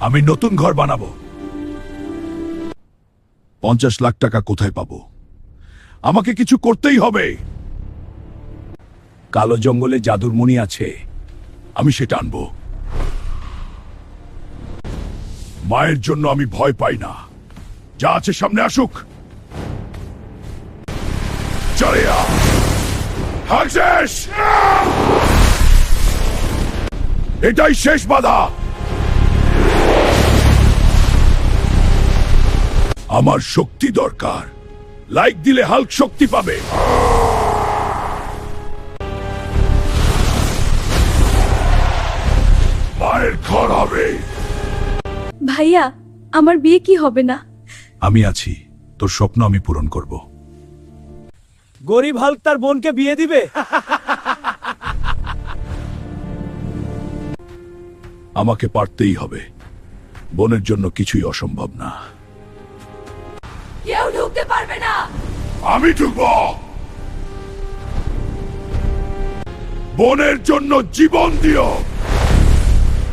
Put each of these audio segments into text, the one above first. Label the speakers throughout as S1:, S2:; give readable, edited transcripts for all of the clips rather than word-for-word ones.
S1: আমি নতুন ঘর বানাবো। 50 লাখ টাকা কোথায় পাবো? আমাকে কিছু করতেই হবে। কালো জঙ্গলে জাদুর মণি আছে, আমি সেটা আনবো। মায়ের জন্য আমি ভয় পাই না। যা আছে সামনে আসুক। চলে আ। হাকশেষ! এটাই শেষ বাধা। আমার শক্তি দরকার। লাইক দিলে হাল্ক শক্তি পাবে। মায়ের ঘর হবে।
S2: ভাইয়া, আমার বিয়ে কি হবে না?
S1: আমি আছি, তোর স্বপ্ন আমি পূরণ করব।
S3: গরিব হাল্ক তার বোনকে বিয়ে দিবে?
S1: আমাকে পারতেই হবে। বোনের জন্য কিছুই অসম্ভব না।
S2: কেউ ঢুকতে পারবে না।
S1: আমি ঢুকব। বোনের জন্য জীবন দিও।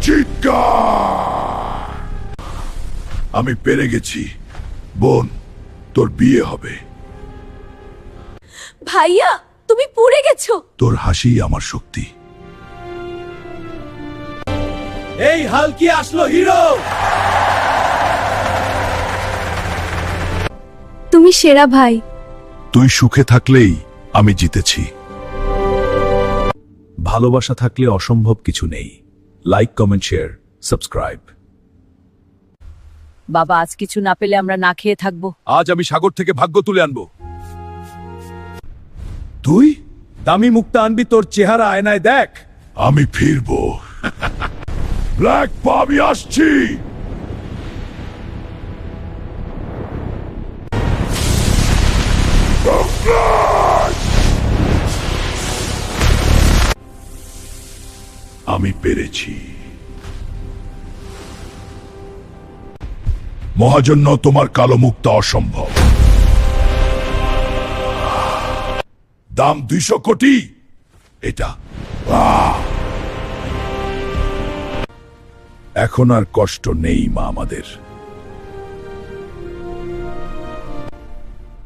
S1: চিৎকার! আমি পেরে গেছি। বোন, তোর বিয়ে হবে।
S2: ভাইয়া, তুমি পুড়ে গেছো।
S1: তোর হাসি আমার শক্তি।
S3: এই হাল্কই আসলো হিরো।
S2: তুমি সেরা ভাই।
S1: তুই সুখে থাকলেই আমি জিতেছি। ভালোবাসা থাকলে অসম্ভব কিছু নেই। Like, comment, share, subscribe.
S4: বাবা, আজ কিছু না পেলে আমরা না খেয়ে থাকবো।
S1: আজ আমি সাগর থেকে ভাগ্য তুলে আনবো। তুই?
S3: দামি মুক্তা আনবি, তোর চেহারা আয়নায় দেখ।
S1: আমি ফিরবো। ব্ল্যাক পা, আমি আসছি। আমি পেরেছি। মহাজন্য, তোমার কালো মুক্তা অসম্ভব। দাম 200 কোটি। এটা এখন আর কষ্ট নেই মা আমাদের।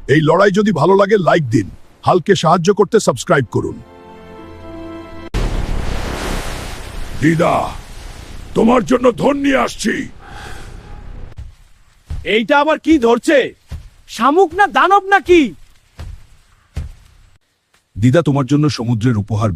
S1: এই লড়াই যদি ভালো লাগে লাইক দিন। হালকে সাহায্য করতে সাবস্ক্রাইব করুন। দিদা, তোমার জন্য ধন নিয়ে আসছি।
S3: এইটা আবার কি ধরছে? শামুক না দানব নাকি?
S1: দিদা, তোমার জন্য সমুদ্রের উপহার